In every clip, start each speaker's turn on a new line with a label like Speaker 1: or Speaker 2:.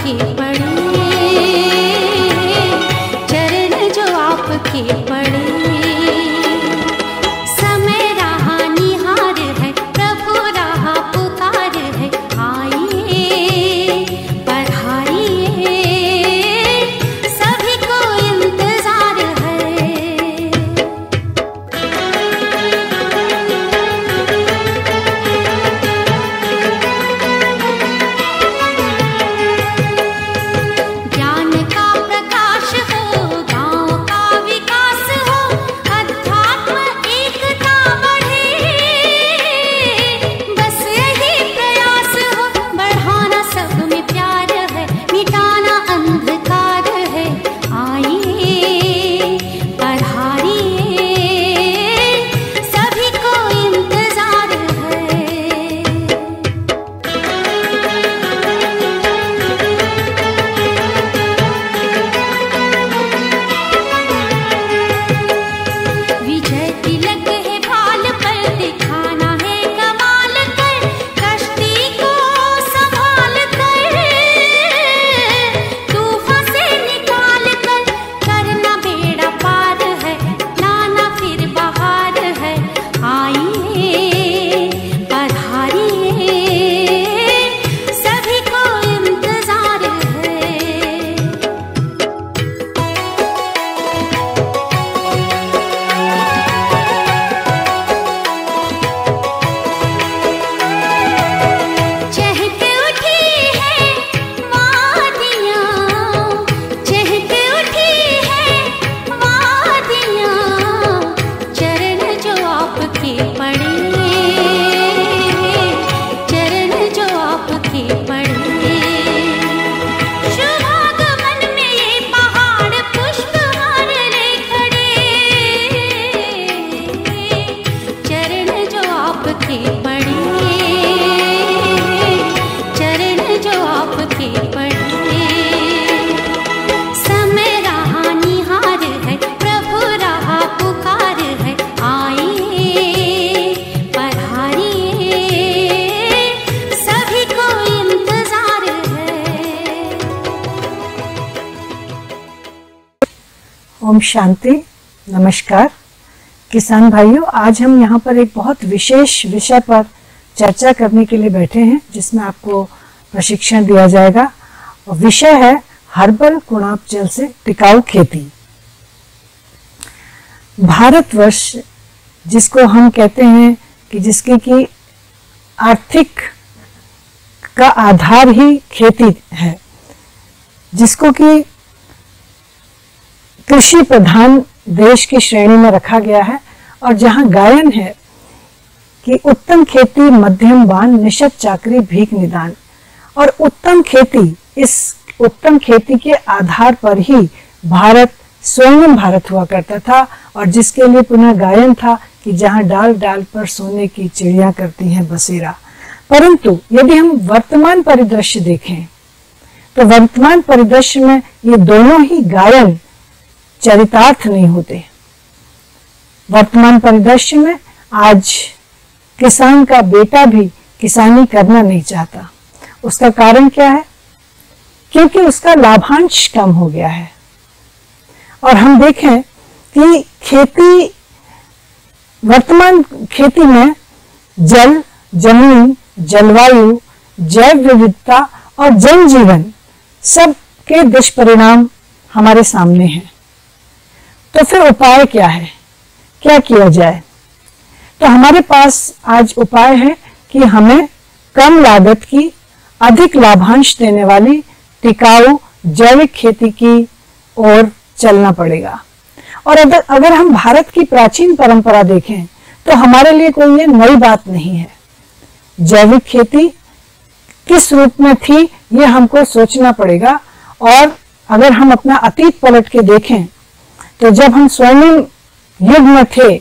Speaker 1: आपके पड़े, चरण जो आपके पड़े। समय रहा निहार है, प्रभु रहा पुकार है, आइए पधारिए, सभी को इंतजार है। ज्ञान का प्रकाश हो, गांव का विकास हो, अध्यात्म एकता बढ़े, बस यही प्रयास हो, बढ़ाना सब में प्यार है, मिटाना अंधकार है, आइए पधारिए, सभी को इंतजार है। विजय तिलक है भाल पर, दिखाना है कमाल कर, कश्ती को संभाल कर, तूफान से निकाल कर, करना बेड़ा पार है, लाना फिर बहार है, आइए पधारिए, सभी को इंतजार है। चहक उठी है वादियाँ, चहक उठी है वादियाँ, चरण जो आपके पड़े, चरण जो आपके पड़े। शुभागमन में ये पहाड़ पुष्प हार ले खड़े, चरण जो आपके पड़े, चरण जो आपके पड़े। समय रहा निहार है, प्रभु रहा पुकार है, आइए पधारिए, सभी को इंतजार है।
Speaker 2: ओम शांति। नमस्कार किसान भाइयों, आज हम यहाँ पर एक बहुत विशेष विषय पर चर्चा करने के लिए बैठे हैं, जिसमें आपको प्रशिक्षण दिया जाएगा। और विषय है हर्बल गुलाब जल से टिकाऊ खेती। भारतवर्ष, जिसको हम कहते हैं कि जिसकी की आर्थिक का आधार ही खेती है, जिसको कि कृषि प्रधान देश की श्रेणी में रखा गया है, और जहां गायन है कि उत्तम खेती मध्यम बान, निषद चाकरी भीख निदान। और उत्तम खेती, इस उत्तम खेती के आधार पर ही भारत स्वर्णिम भारत हुआ करता था, और जिसके लिए पुनः गायन था कि जहां डाल डाल पर सोने की चिड़िया करती हैं बसेरा। परंतु यदि हम वर्तमान परिदृश्य देखें तो वर्तमान परिदृश्य में ये दोनों ही गायन चरितार्थ नहीं होते। वर्तमान परिदृश्य में आज किसान का बेटा भी किसानी करना नहीं चाहता। उसका कारण क्या है? क्योंकि उसका लाभांश कम हो गया है। और हम देखें कि खेती, वर्तमान खेती में जल, जमीन, जलवायु, जैव विविधता और जनजीवन सब के दुष्परिणाम हमारे सामने हैं। तो फिर उपाय क्या है? क्या किया जाए? तो हमारे पास आज उपाय है कि हमें कम लागत की, अधिक लाभांश देने वाली टिकाऊ जैविक खेती की ओर चलना पड़ेगा। और अगर हम भारत की प्राचीन परंपरा देखें तो हमारे लिए कोई ये नई बात नहीं है। जैविक खेती किस रूप में थी ये हमको सोचना पड़ेगा। और अगर हम अपना अतीत पलट के देखें तो जब हम स्वर्णिम युग में थे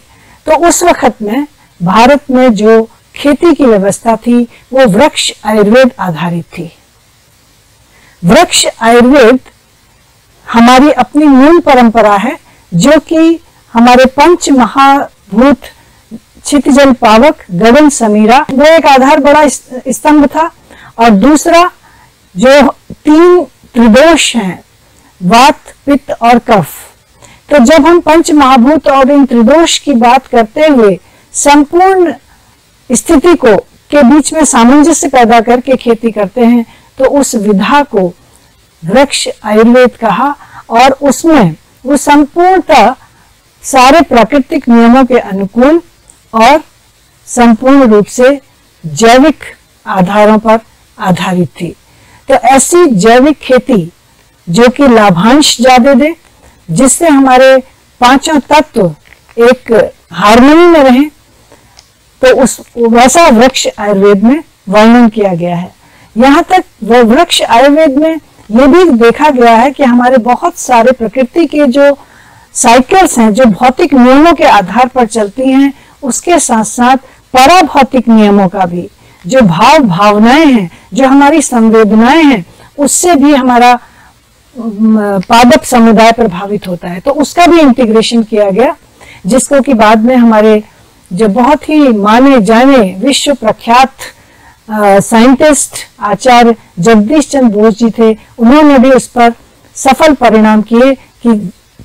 Speaker 2: तो उस वक्त में भारत में जो खेती की व्यवस्था थी वो वृक्ष आयुर्वेद आधारित थी। वृक्ष आयुर्वेद हमारी अपनी मूल परंपरा है, जो कि हमारे पंच महाभूत क्षितिजल पावक, गगन समीरा, वो एक आधार बड़ा स्तंभ था। और दूसरा जो तीन त्रिदोष हैं, वात, पित्त और कफ। तो जब हम पंच महाभूत और इन त्रिदोष की बात करते हुए संपूर्ण स्थिति को के बीच में सामंजस्य पैदा करके खेती करते हैं, तो उस विधा को वृक्ष आयुर्वेद कहा। और उसमें वो संपूर्णतः सारे प्राकृतिक नियमों के अनुकूल और संपूर्ण रूप से जैविक आधारों पर आधारित थी। तो ऐसी जैविक खेती जो कि लाभांश ज्यादा दे, जिससे हमारे पांचों तत्व एक हार्मनी में रहे, तो उस वैसा वृक्ष आयुर्वेद में वर्णन किया गया है। यहाँ तक वह वृक्ष आयुर्वेद में यह भी देखा गया है कि हमारे बहुत सारे प्रकृति के जो साइकिल्स हैं, जो भौतिक नियमों के आधार पर चलती हैं, उसके साथ साथ पराभौतिक नियमों का भी, जो भाव भावनाएं हैं, जो हमारी संवेदनाएं हैं, उससे भी हमारा पादप समुदाय प्रभावित होता है। तो उसका भी इंटीग्रेशन किया गया, जिसको कि बाद में हमारे जो बहुत ही माने जाने विश्व प्रख्यात साइंटिस्ट आचार्य जगदीश चंद्र बोस जी थे, उन्होंने भी उस पर सफल परिणाम किए कि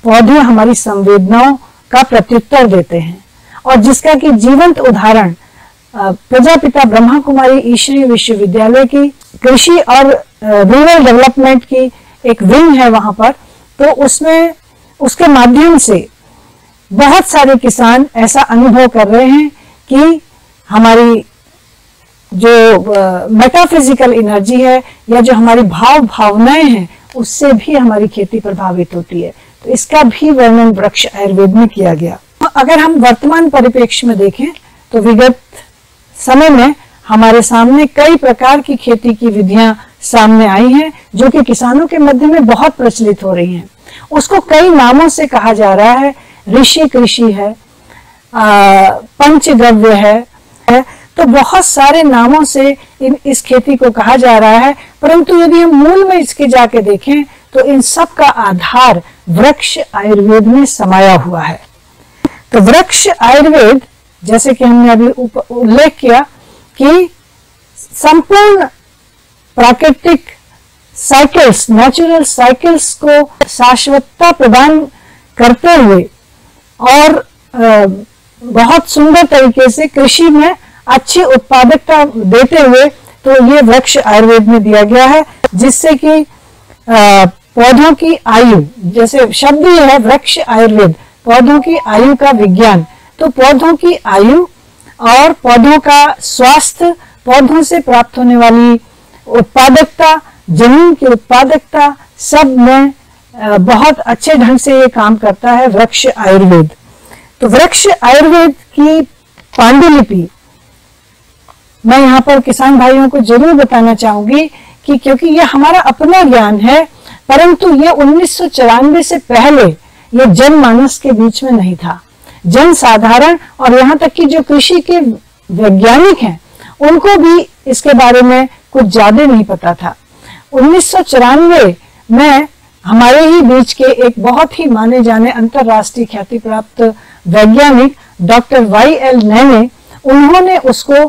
Speaker 2: पौधे हमारी संवेदनाओं का प्रत्युत्तर देते हैं। और जिसका कि जीवंत उदाहरण प्रजापिता ब्रह्मा कुमारी ईश्वरीय विश्वविद्यालय की कृषि और रूरल डेवलपमेंट की एक विंग है वहां पर, तो उसमें उसके माध्यम से बहुत सारे किसान ऐसा अनुभव कर रहे हैं कि हमारी जो मेटाफिजिकल एनर्जी है या जो हमारी भाव भावनाएं हैं, उससे भी हमारी खेती प्रभावित होती है। तो इसका भी वर्णन वृक्ष आयुर्वेद में किया गया। अगर हम वर्तमान परिप्रेक्ष्य में देखें तो विगत समय में हमारे सामने कई प्रकार की खेती की विधियां सामने आई हैं, जो कि किसानों के मध्य में बहुत प्रचलित हो रही हैं। उसको कई नामों से कहा जा रहा है, ऋषि कृषि है, पंचगव्य है, तो बहुत सारे नामों से इस खेती को कहा जा रहा है। परंतु यदि हम मूल में इसके जाके देखें तो इन सब का आधार वृक्ष आयुर्वेद में समाया हुआ है। तो वृक्ष आयुर्वेद, जैसे कि हमने अभी उल्लेख किया कि संपूर्ण प्राकृतिक साइकिल्स, नेचुरल साइकिल्स को शाश्वतता प्रदान करते हुए और बहुत सुंदर तरीके से कृषि में अच्छी उत्पादकता देते हुए, तो ये वृक्ष आयुर्वेद में दिया गया है, जिससे कि पौधों की आयु, जैसे शब्द ये है वृक्ष आयुर्वेद, पौधों की आयु का विज्ञान। तो पौधों की आयु और पौधों का स्वास्थ्य, पौधों से प्राप्त होने वाली उत्पादकता, जमीन की उत्पादकता, सब में बहुत अच्छे ढंग से ये काम करता है वृक्ष आयुर्वेद। तो वृक्ष आयुर्वेद की पांडुलिपि मैं यहाँ पर किसान भाइयों को जरूर बताना चाहूंगी कि क्योंकि ये हमारा अपना ज्ञान है, परंतु ये 1994 से पहले ये जनमानस के बीच में नहीं था। जन साधारण और यहाँ तक कि जो कृषि के वैज्ञानिक हैं, उनको भी इसके बारे में कुछ ज्यादा नहीं पता था। 1994 में हमारे ही बीच के एक बहुत ही माने जाने अंतरराष्ट्रीय ख्याति प्राप्त वैज्ञानिक डॉक्टर YL नैने, उन्होंने उसको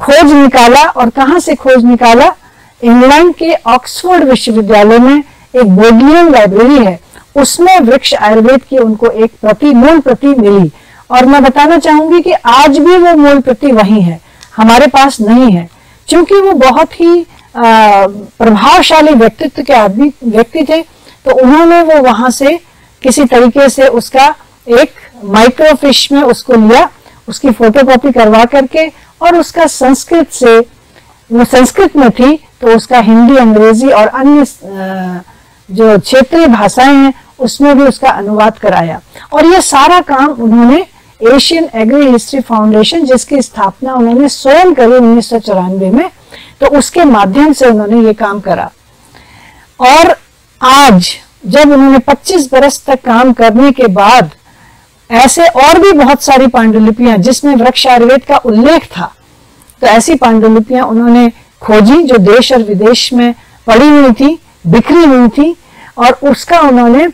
Speaker 2: खोज निकाला। और कहां से खोज निकाला? इंग्लैंड के ऑक्सफोर्ड विश्वविद्यालय में एक बोडलियन लाइब्रेरी है, उसमें वृक्ष आयुर्वेद की उनको एक मूल प्रति मिली। और मैं बताना चाहूंगी कि आज भी वो मूल प्रति वही है, हमारे पास नहीं है, क्योंकि वो बहुत ही प्रभावशाली व्यक्तित्व के व्यक्ति थे। तो उन्होंने वो वहां से किसी तरीके से उसका एक माइक्रोफिश में उसको लिया, उसकी फोटोकॉपी करवा करके, और उसका संस्कृत से, वो संस्कृत में थी, तो उसका हिंदी, अंग्रेजी और अन्य जो क्षेत्रीय भाषाएं हैं उसमें भी उसका अनुवाद कराया। और ये सारा काम उन्होंने एशियन एग्री हिस्ट्री फाउंडेशन, जिसकी स्थापना उन्होंने स्वयं करी 1994 में, तो उसके माध्यम से उन्होंने ये काम करा। और आज जब उन्होंने 25 बरस तक काम करने के बाद ऐसे और भी बहुत सारी पांडुलिपियां जिसमें वृक्ष आयुर्वेद का उल्लेख था, तो ऐसी पांडुलिपियां उन्होंने खोजी जो देश और विदेश में पड़ी हुई थी, बिखरी हुई थी। और उसका उन्होंने,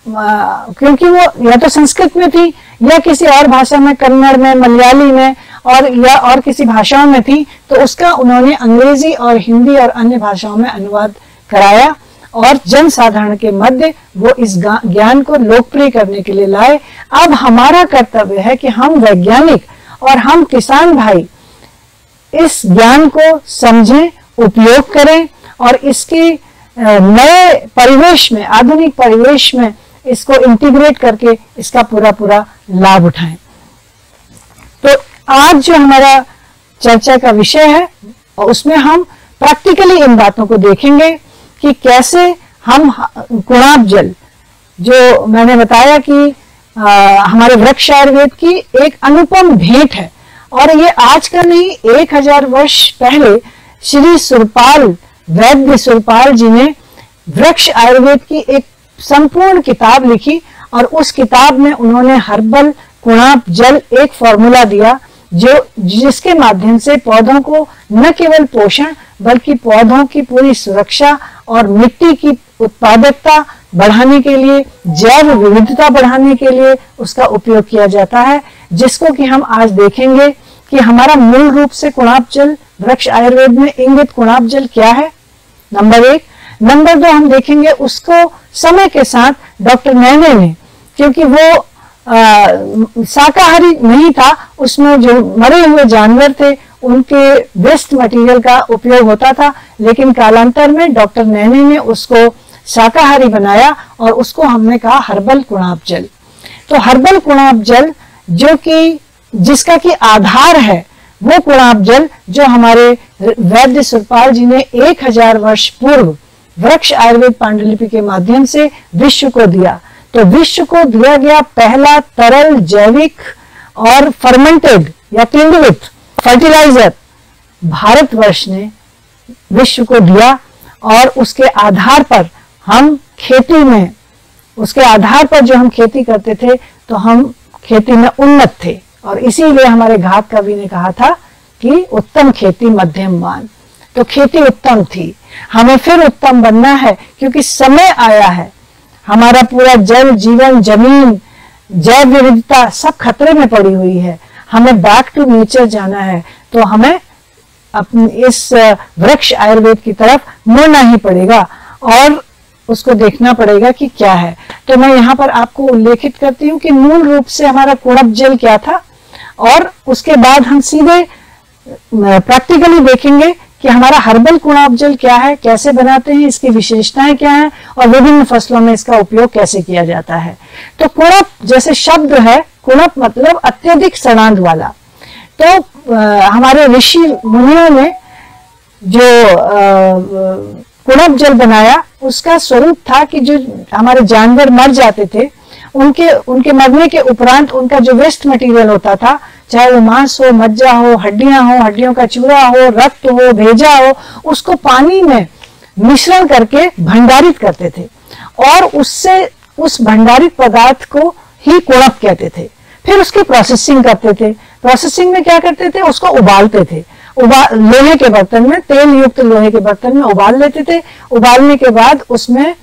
Speaker 2: क्योंकि वो या तो संस्कृत में थी या किसी और भाषा में, कन्नड़ में, मलयाली में और किसी भाषाओं में थी, तो उसका उन्होंने अंग्रेजी और हिंदी और अन्य भाषाओं में अनुवाद कराया और जन साधारण के मध्य वो इस ज्ञान को लोकप्रिय करने के लिए लाए। अब हमारा कर्तव्य है कि हम वैज्ञानिक और हम किसान भाई इस ज्ञान को समझें, उपयोग करें और इसके नए परिवेश में, आधुनिक परिवेश में इसको इंटीग्रेट करके इसका पूरा लाभ उठाएं। तो आज जो हमारा चर्चा का विषय है और उसमें हम प्रैक्टिकली इन बातों को देखेंगे कि कैसे हम कुणाप जल, जो मैंने बताया कि हमारे वृक्ष आयुर्वेद की एक अनुपम भेंट है और ये आज का नहीं, 1000 वर्ष पहले श्री सुरपाल, वैद्य सुरपाल जी ने वृक्ष आयुर्वेद की एक संपूर्ण किताब लिखी और उस किताब में उन्होंने हर्बल कुणाप जल एक फॉर्मूला दिया जिसके माध्यम से पौधों को न केवल पोषण बल्कि पौधों की पूरी सुरक्षा और मिट्टी की उत्पादकता बढ़ाने के लिए, जैव विविधता बढ़ाने के लिए उसका उपयोग किया जाता है, जिसको कि हम आज देखेंगे कि हमारा मूल रूप से कुणाप जल, वृक्ष आयुर्वेद में इंगित कुणाप जल क्या है, नंबर 1। नंबर 2 हम देखेंगे उसको समय के साथ डॉक्टर नैने ने, क्योंकि वो शाकाहारी नहीं था, उसमें जो मरे हुए जानवर थे उनके वेस्ट मटेरियल का उपयोग होता था, लेकिन कालांतर में डॉक्टर नैने ने उसको शाकाहारी बनाया और उसको हमने कहा हर्बल कुणाप जल। तो हर्बल कुणाप जल जो कि जिसका कि आधार है वो कुणाप जल जो हमारे वैद्य सुरपाल जी ने 1000 वर्ष पूर्व वृक्ष आयुर्वेद पांडुलिपि के माध्यम से विश्व को दिया। तो विश्व को दिया गया पहला तरल जैविक और फर्मेंटेड या किण्वित फर्टिलाइजर भारतवर्ष ने विश्व को दिया और उसके आधार पर हम खेती में, उसके आधार पर जो हम खेती करते थे तो हम खेती में उन्नत थे और इसीलिए हमारे घाट कवि ने कहा था कि उत्तम खेती मध्यम वान। तो खेती उत्तम थी, हमें फिर उत्तम बनना है क्योंकि समय आया है, हमारा पूरा जल जीवन, जमीन, जैव विविधता सब खतरे में पड़ी हुई है, हमें बैक टू नेचर जाना है। तो हमें अपनी इस वृक्ष आयुर्वेद की तरफ मुड़ना ही पड़ेगा और उसको देखना पड़ेगा कि क्या है। तो मैं यहाँ पर आपको उल्लेखित करती हूँ कि मूल रूप से हमारा कुणाप जल क्या था और उसके बाद हम सीधे प्रैक्टिकली देखेंगे कि हमारा हर्बल कुणाप जल क्या है, कैसे बनाते हैं, इसकी विशेषताएं क्या हैं और विभिन्न फसलों में इसका उपयोग कैसे किया जाता है। तो कुणप जैसे शब्द है, कुणप मतलब अत्यधिक सड़ांध वाला। तो हमारे ऋषि मुनियों ने जो कुणप जल बनाया उसका स्वरूप था कि जो हमारे जानवर मर जाते थे उनके मरने के उपरांत उनका जो वेस्ट मटेरियल होता था, चाहे वो मांस हो, मज्जा हो, हड्डियां हो, हड्डियों का चूरा हो, रक्त हो, भेजा हो, उसको पानी में मिश्रण करके भंडारित करते थे और उससे उस भंडारित पदार्थ को ही कुणप कहते थे। फिर उसकी प्रोसेसिंग करते थे। प्रोसेसिंग में क्या करते थे, उसको उबालते थे, लोहे के बर्तन में, तेल युक्त लोहे के बर्तन में उबाल लेते थे। उबालने के बाद उसमें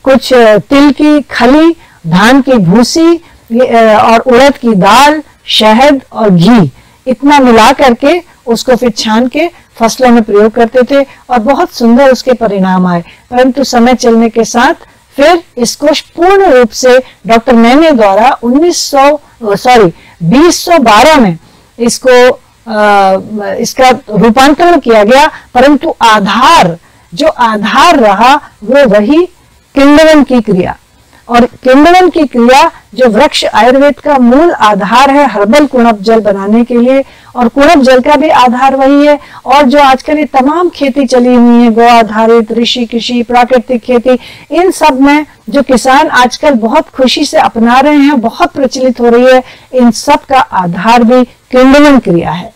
Speaker 2: कुछ तिल की खली, धान की भूसी और उड़द की दाल, शहद और घी इतना मिला करके उसको फिर छान के फसलों में प्रयोग करते थे और बहुत सुंदर उसके परिणाम आए। परंतु समय चलने के साथ फिर इसको पूर्ण रूप से डॉक्टर नैने द्वारा 2012 में इसका रूपांतरण किया गया, परंतु जो आधार रहा वो वही किण्वन की क्रिया। और किण्वन की क्रिया जो वृक्ष आयुर्वेद का मूल आधार है हर्बल कुणप जल बनाने के लिए, और कुणप जल का भी आधार वही है। और जो आजकल ये तमाम खेती चली हुई है, गौ आधारित, ऋषि कृषि, प्राकृतिक खेती, इन सब में जो किसान आजकल बहुत खुशी से अपना रहे हैं, बहुत प्रचलित हो रही है, इन सब का आधार भी किण्वन क्रिया है।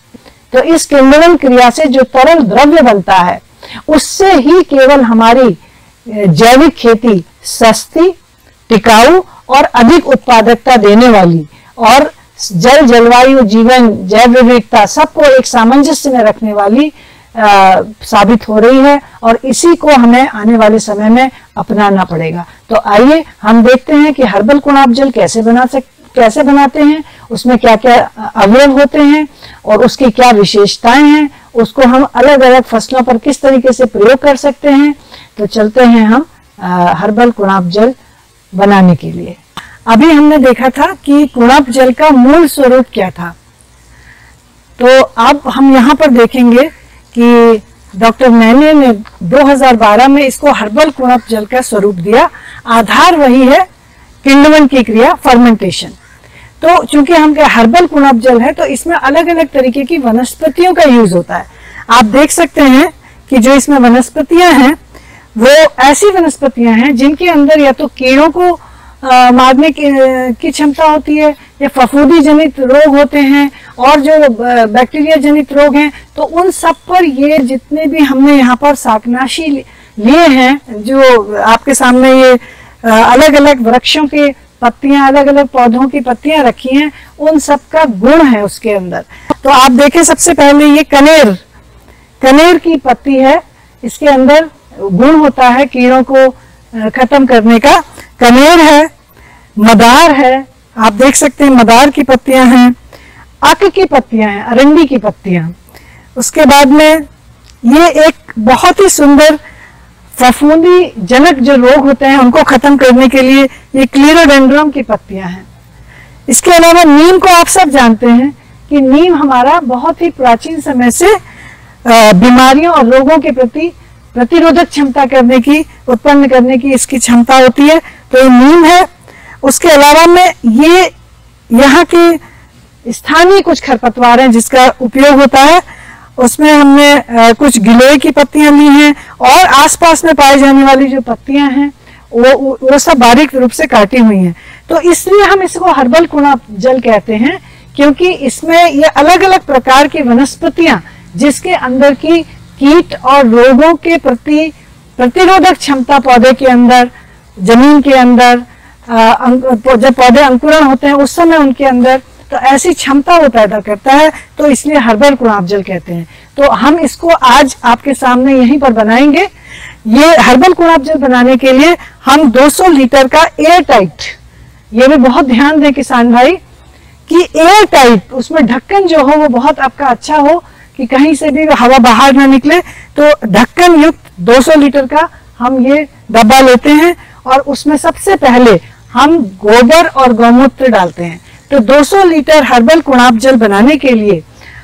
Speaker 2: तो इस किण्वन क्रिया से जो तरल द्रव्य बनता है उससे ही केवल हमारी जैविक खेती सस्ती, टिकाऊ और अधिक उत्पादकता देने वाली और जल, जलवायु, जीवन, जैव विविधता सबको एक सामंजस्य में रखने वाली साबित हो रही है, और इसी को हमें आने वाले समय में अपनाना पड़ेगा। तो आइए हम देखते हैं कि हर्बल कुणाप जल कैसे बनाते हैं, उसमें क्या क्या अवयव होते हैं और उसकी क्या विशेषताएं हैं, उसको हम अलग अलग फसलों पर किस तरीके से प्रयोग कर सकते हैं। तो चलते हैं हम हर्बल कुणाप जल बनाने के लिए। अभी हमने देखा था कि कुणाप जल का मूल स्वरूप क्या था, तो अब हम यहाँ पर देखेंगे कि डॉक्टर नैने ने 2012 में इसको हर्बल कुणाप जल का स्वरूप दिया। आधार वही है, किण्वन की क्रिया, फर्मेंटेशन। तो चूंकि हम हर्बल कुणाप जल है तो इसमें अलग अलग तरीके की वनस्पतियों का यूज होता है। आप देख सकते हैं कि जो इसमें वनस्पतियां हैं वो ऐसी वनस्पतियां हैं जिनके अंदर या तो कीड़ों को मारने की क्षमता होती है, या फफूंदी जनित रोग होते हैं, और जो बैक्टीरिया जनित रोग हैं, तो उन सब पर ये जितने भी हमने यहाँ पर शाकनाशी लिए हैं, जो आपके सामने ये अलग अलग वृक्षों के पत्तियां, अलग अलग पौधों की पत्तियां रखी हैं, उन सब का गुण है उसके अंदर। तो आप देखें, सबसे पहले ये कनेर की पत्ती है, इसके अंदर गुण होता है कीड़ों को खत्म करने का। कनेर है, मदार है, आप देख सकते हैं मदार की पत्तियां हैं, अक की पत्तियां हैं, अरंडी की पत्तियां। उसके बाद में ये एक बहुत ही सुंदर फफूंदी जनक जो रोग होते हैं उनको खत्म करने के लिए ये क्लीरोडेंड्रम की पत्तियां हैं। इसके अलावा नीम को आप सब जानते हैं कि नीम हमारा बहुत ही प्राचीन समय से बीमारियों और रोगों के प्रति प्रतिरोधक क्षमता उत्पन्न करने की इसकी क्षमता होती है, तो ये नीम है। उसके अलावा में ये यहाँ के स्थानीय कुछ खरपतवार हैं जिसका उपयोग होता है, उसमें हमने कुछ गिलोय की पत्तियां ली हैं, और आसपास में पाई जाने वाली जो पत्तियां हैं वो सब बारीक रूप से काटी हुई हैं। तो इसलिए हम इसको हर्बल कुणाप जल कहते हैं, क्योंकि इसमें ये अलग अलग प्रकार की वनस्पतियां जिसके अंदर की कीट और रोगों के प्रति प्रतिरोधक क्षमता पौधे के अंदर, जमीन के अंदर, जब पौधे अंकुरण होते हैं उस समय उनके अंदर तो ऐसी क्षमता वो पैदा करता है, तो इसलिए हर्बल कुणाप जल कहते हैं। तो हम इसको आज आपके सामने यहीं पर बनाएंगे। ये हर्बल कुणाप जल बनाने के लिए हम 200 लीटर का एयर टाइट, ये भी बहुत ध्यान दें किसान भाई कि एयर टाइट, उसमें ढक्कन जो हो वो बहुत आपका अच्छा हो कि कहीं से भी हवा बाहर ना निकले। तो ढक्कन युक्त 200 लीटर का हम ये डब्बा लेते हैं, और उसमें सबसे पहले हम गोबर और गौमूत्र डालते हैं। तो 200 लीटर हर्बल कुणाप जल बनाने के लिए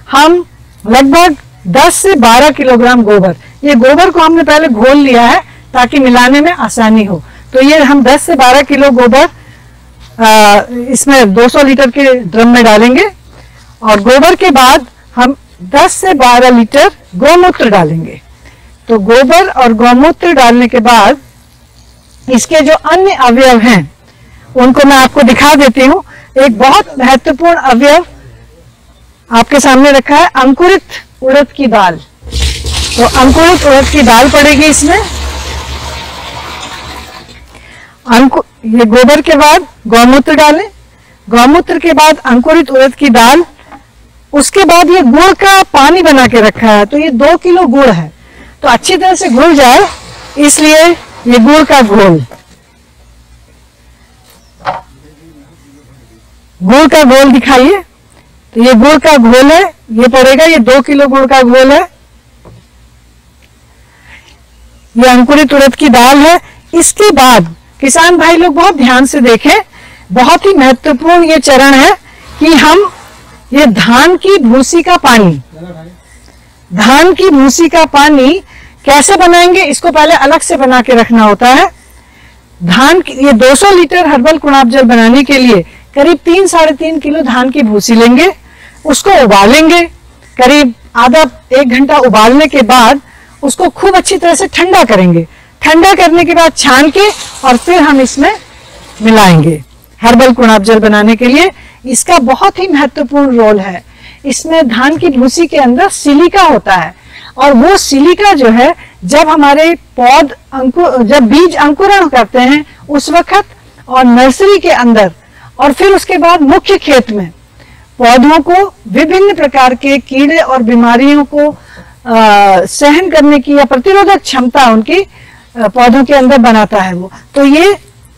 Speaker 2: हम लगभग 10 से 12 किलोग्राम गोबर, ये गोबर को हमने पहले घोल लिया है ताकि मिलाने में आसानी हो। तो ये हम 10 से 12 किलो गोबर इसमें 200 लीटर के ड्रम में डालेंगे, और गोबर के बाद हम 10 से 12 लीटर गौमूत्र डालेंगे। तो गोबर और गौमूत्र डालने के बाद इसके जो अन्य अवयव हैं उनको मैं आपको दिखा देती हूँ। एक बहुत महत्वपूर्ण अवयव आपके सामने रखा है, अंकुरित उड़द की दाल। तो अंकुरित उड़द की दाल पड़ेगी इसमें। ये गोबर के बाद गौमूत्र डालें, गौमूत्र के बाद अंकुरित उड़द की दाल, उसके बाद ये गुड़ का पानी बना के रखा है, तो ये 2 किलो गुड़ है, तो अच्छी तरह से घुल जाए इसलिए ये गुड़ का घोल, गुड़ का घोल दिखाइए। तो ये गुड़ का घोल है, ये पड़ेगा, ये 2 किलो गुड़ का घोल है। ये अंकुरित उड़द की दाल है। इसके बाद किसान भाई लोग बहुत ध्यान से देखें, बहुत ही महत्वपूर्ण ये चरण है कि हम ये धान की भूसी का पानी, धान की भूसी का पानी कैसे बनाएंगे, इसको पहले अलग से बना के रखना होता है। ये 200 लीटर हर्बल कुणाप जल बनाने के लिए करीब 3-3.5 किलो धान की भूसी लेंगे, उसको उबालेंगे, करीब आधा 1 घंटा उबालने के बाद उसको खूब अच्छी तरह से ठंडा करेंगे। ठंडा करने के बाद छान के और फिर हम इसमें मिलाएंगे हर्बल कुणाप जल बनाने के लिए। इसका बहुत ही महत्वपूर्ण रोल है। इसमें धान की भूसी के अंदर सिलिका होता है, और वो सिलिका जो है जब हमारे जब बीज अंकुरण करते हैं उस वक्त, और नर्सरी के अंदर, और फिर उसके बाद मुख्य खेत में पौधों को विभिन्न प्रकार के कीड़े और बीमारियों को सहन करने की या प्रतिरोधक क्षमता उनकी पौधों के अंदर बनाता है वो। तो ये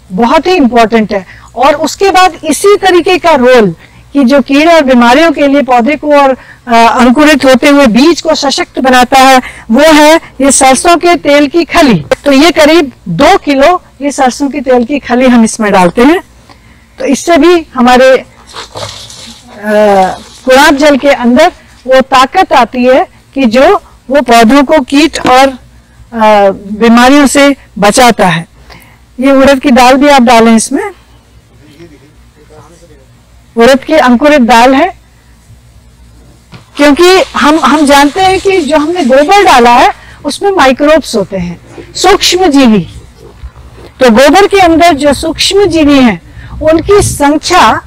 Speaker 2: बहुत ही इंपॉर्टेंट है। और उसके बाद इसी तरीके का रोल कि जो कीड़े और बीमारियों के लिए पौधे को और अंकुरित होते हुए बीज को सशक्त बनाता है, वो है ये सरसों के तेल की खली। तो ये करीब 2 किलो ये सरसों की तेल की खली हम इसमें डालते हैं। तो इससे भी हमारे गुलाब जल के अंदर वो ताकत आती है कि जो वो पौधों को कीट और बीमारियों से बचाता है। ये उड़द की दाल भी आप डालें इसमें, उड़द की अंकुरित दाल है, क्योंकि हम जानते हैं कि जो हमने गोबर डाला है उसमें माइक्रोब्स होते हैं, सूक्ष्म जीवी। तो गोबर के अंदर जो सूक्ष्म जीवी हैं उनकी संख्या,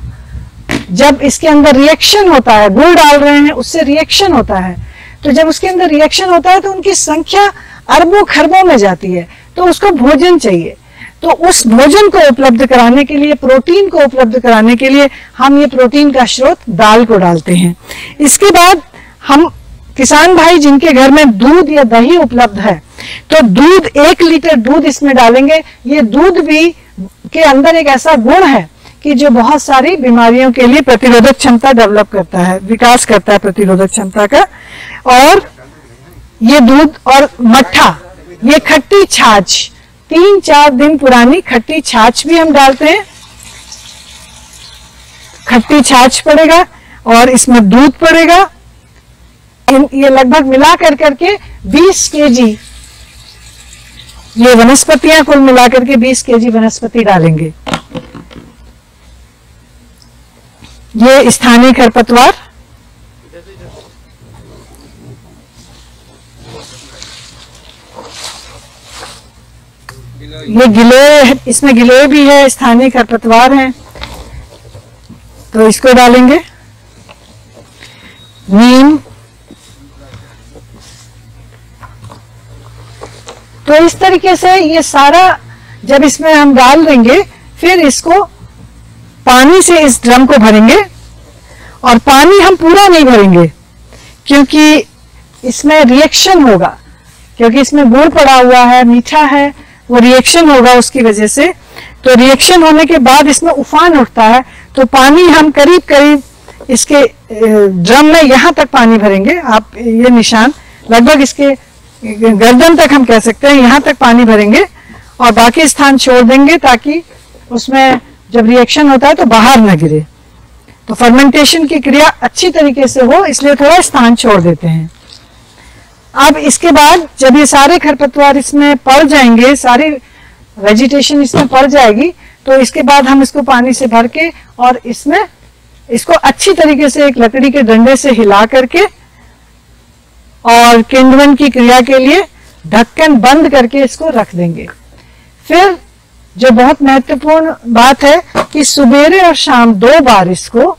Speaker 2: जब इसके अंदर रिएक्शन होता है, गुड़ डाल रहे हैं उससे रिएक्शन होता है, तो जब उसके अंदर रिएक्शन होता है तो उनकी संख्या अरबों खरबों में जाती है। तो उसको भोजन चाहिए, तो उस भोजन को उपलब्ध कराने के लिए, प्रोटीन को उपलब्ध कराने के लिए हम ये प्रोटीन का स्रोत दाल को डालते हैं। इसके बाद हम किसान भाई जिनके घर में दूध या दही उपलब्ध है, तो दूध 1 लीटर दूध इसमें डालेंगे। ये दूध भी के अंदर एक ऐसा गुण है कि जो बहुत सारी बीमारियों के लिए प्रतिरोधक क्षमता डेवलप करता है, विकास करता है प्रतिरोधक क्षमता का। और ये दूध और मट्ठा, ये खट्टी छाछ, 3-4 दिन पुरानी खट्टी छाछ भी हम डालते हैं। खट्टी छाछ पड़ेगा और इसमें दूध पड़ेगा। ये लगभग मिला करके 20 केजी ये वनस्पतियां कुल मिलाकर के 20 केजी वनस्पति डालेंगे। ये स्थानीय खरपतवार, ये गिलोय, इसमें गिलोय भी है, स्थानीय खरपतवार हैं, तो इसको डालेंगे। नीम, तो इस तरीके से ये सारा जब इसमें हम डाल देंगे, फिर इसको पानी से इस ड्रम को भरेंगे। और पानी हम पूरा नहीं भरेंगे क्योंकि इसमें रिएक्शन होगा, क्योंकि इसमें गुड़ पड़ा हुआ है, मीठा है, वो रिएक्शन होगा उसकी वजह से। तो रिएक्शन होने के बाद इसमें उफान उठता है, तो पानी हम करीब करीब इसके ड्रम में यहाँ तक पानी भरेंगे। आप ये निशान लगभग इसके गर्दन तक हम कह सकते हैं, यहाँ तक पानी भरेंगे और बाकी स्थान छोड़ देंगे ताकि उसमें जब रिएक्शन होता है तो बाहर न गिरे। तो फर्मेंटेशन की क्रिया अच्छी तरीके से हो, इसलिए थोड़ा स्थान छोड़ देते हैं। अब इसके बाद जब ये सारे खरपतवार इसमें पड़ जाएंगे, सारी वेजिटेशन इसमें पड़ जाएगी, तो इसके बाद हम इसको पानी से भर के और इसमें इसको अच्छी तरीके से एक लकड़ी के डंडे से हिला करके और किण्वन की क्रिया के लिए ढक्कन बंद करके इसको रख देंगे। फिर जो बहुत महत्वपूर्ण बात है कि सुबेरे और शाम 2 बार इसको,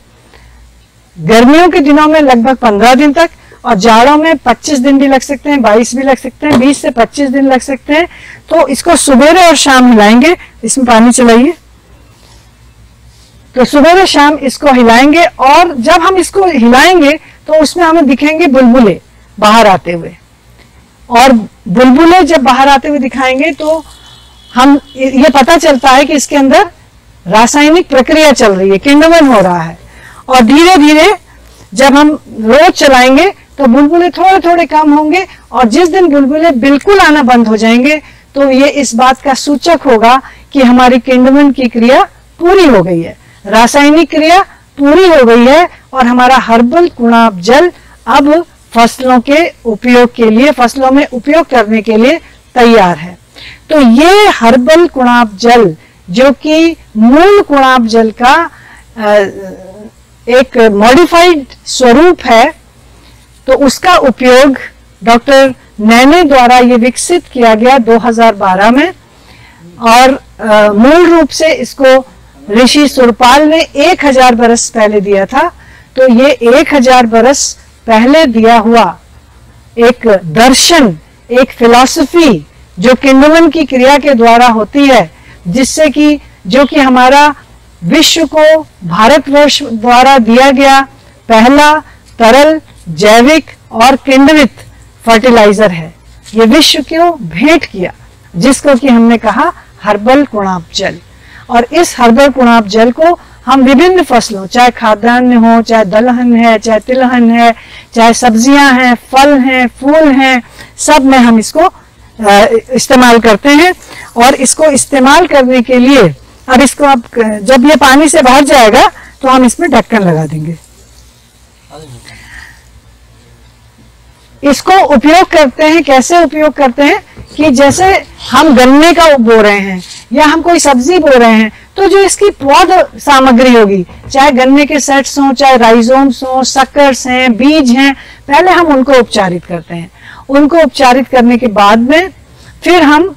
Speaker 2: गर्मियों के दिनों में लगभग 15 दिन तक और जाड़ों में 25 दिन भी लग सकते हैं, 22 भी लग सकते हैं, 20 से 25 दिन लग सकते हैं। तो इसको सुबेरे और शाम हिलाएंगे। इसमें पानी चलाइए। तो सुबेरे शाम इसको हिलाएंगे और जब हम इसको हिलाएंगे तो उसमें हमें दिखेंगे बुलबुले बाहर आते हुए, और बुलबुले जब बाहर आते हुए दिखाएंगे तो हम ये पता चलता है कि इसके अंदर रासायनिक प्रक्रिया चल रही है, किण्वन हो रहा है। और धीरे धीरे जब हम रोज चलाएंगे तो बुलबुले थोड़े थोड़े कम होंगे, और जिस दिन बुलबुले बिल्कुल आना बंद हो जाएंगे तो ये इस बात का सूचक होगा कि हमारी किण्वन की क्रिया पूरी हो गई है, रासायनिक क्रिया पूरी हो गई है और हमारा हर्बल गुलाब जल अब फसलों के उपयोग के लिए, फसलों में उपयोग करने के लिए तैयार है। तो ये हर्बल गुलाब जल जो कि मूल गुलाब जल का एक मॉडिफाइड स्वरूप है, तो उसका उपयोग डॉक्टर नैने द्वारा ये विकसित किया गया 2012 में। और मूल रूप से इसको ऋषि सुरपाल ने 1000 बरस पहले दिया था। तो ये 1000 बरस पहले दिया हुआ एक दर्शन, एक फिलॉसफी जो किण्वन की क्रिया के द्वारा होती है, जिससे कि जो कि हमारा विश्व को भारतवर्ष द्वारा दिया गया पहला तरल जैविक और किण्वित फर्टिलाइजर है, ये विश्व को भेंट किया, जिसको कि हमने कहा हर्बल गुलाब जल। और इस हर्बल कुणाप जल को हम विभिन्न फसलों, चाहे खाद्यान्न हो, चाहे दलहन है, चाहे तिलहन है, चाहे सब्जियां हैं, फल हैं, फूल हैं, सब में हम इसको इस्तेमाल करते हैं। और इसको इस्तेमाल करने के लिए अब इसको अब जब ये पानी से भर जाएगा तो हम इसमें ढक्कन लगा देंगे। इसको उपयोग करते हैं, कैसे उपयोग करते हैं कि जैसे हम गन्ने का बो रहे हैं या हम कोई सब्जी बो रहे हैं, तो जो इसकी पौध सामग्री होगी, चाहे गन्ने के सेट्स हों, चाहे राइजोम्स हों, सकर्स हैं, बीज हैं, पहले हम उनको उपचारित करते हैं। उनको उपचारित करने के बाद में फिर हम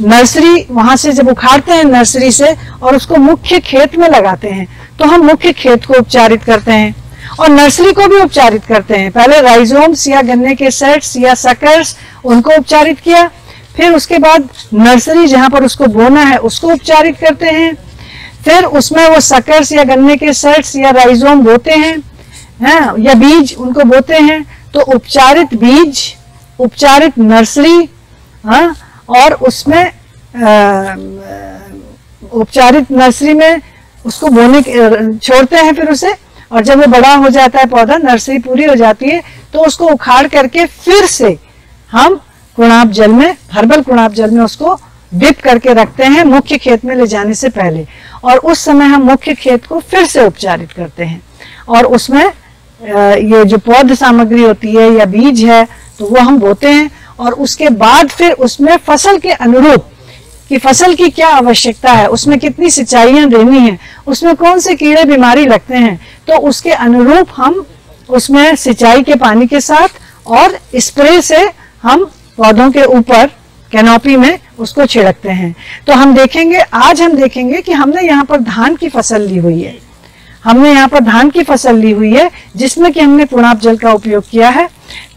Speaker 2: नर्सरी वहां से जब उखाड़ते हैं नर्सरी से और उसको मुख्य खेत में लगाते हैं, तो हम मुख्य खेत को उपचारित करते हैं और नर्सरी को भी उपचारित करते हैं। पहले राइजोम्स या गन्ने के सेट्स या सकर्स, उनको उपचारित किया, फिर उसके बाद नर्सरी जहां पर उसको बोना है उसको उपचारित करते हैं, फिर उसमें वो सकर्स या गन्ने के सेट्स या राइजोम बोते हैं, या बीज उनको बोते हैं। तो उपचारित बीज, उपचारित नर्सरी, और उसमें उपचारित नर्सरी में उसको बोने छोड़ते हैं फिर उसे, और जब वो बड़ा हो जाता है पौधा, नर्सरी पूरी हो जाती है, तो उसको उखाड़ करके फिर से हम कुणाप जल में, हर्बल कुणाप जल में उसको डिप करके रखते हैं मुख्य खेत में ले जाने से पहले। और उस समय हम मुख्य खेत को फिर से उपचारित करते हैं और उसमें ये जो पौध सामग्री होती है या बीज है तो वो हम बोते हैं। और उसके बाद फिर उसमें फसल के अनुरूप कि फसल की क्या आवश्यकता है, उसमें कितनी सिंचाइयां देनी है, उसमें कौन से कीड़े बीमारी लगते हैं, तो उसके अनुरूप हम उसमें सिंचाई के पानी के साथ और स्प्रे से हम पौधों के ऊपर कैनोपी में उसको छिड़कते हैं। तो हम देखेंगे, आज हम देखेंगे कि हमने यहाँ पर धान की फसल ली हुई है, हमने यहाँ पर धान की फसल ली हुई है जिसमें कि हमने कुणाप जल का उपयोग किया है।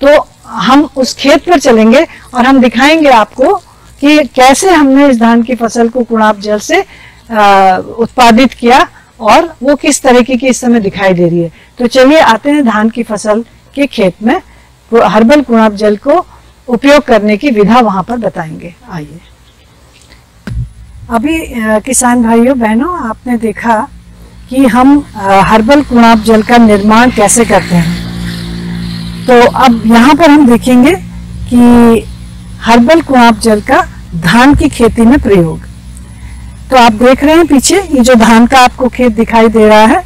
Speaker 2: तो हम उस खेत पर चलेंगे और हम दिखाएंगे आपको कि कैसे हमने इस धान की फसल को कुणाप जल से उत्पादित किया और वो किस तरीके की इस समय दिखाई दे रही है। तो चलिए आते हैं धान की फसल के खेत में, हर्बल कुणाप जल को उपयोग करने की विधा वहां पर बताएंगे। आइए। अभी किसान भाइयों बहनों, आपने देखा कि हम हर्बल कुणाप जल का निर्माण कैसे करते हैं। तो अब यहाँ पर हम देखेंगे कि हर्बल कुणाप जल का धान की खेती में प्रयोग। तो आप देख रहे हैं पीछे ये जो धान का आपको खेत दिखाई दे रहा है,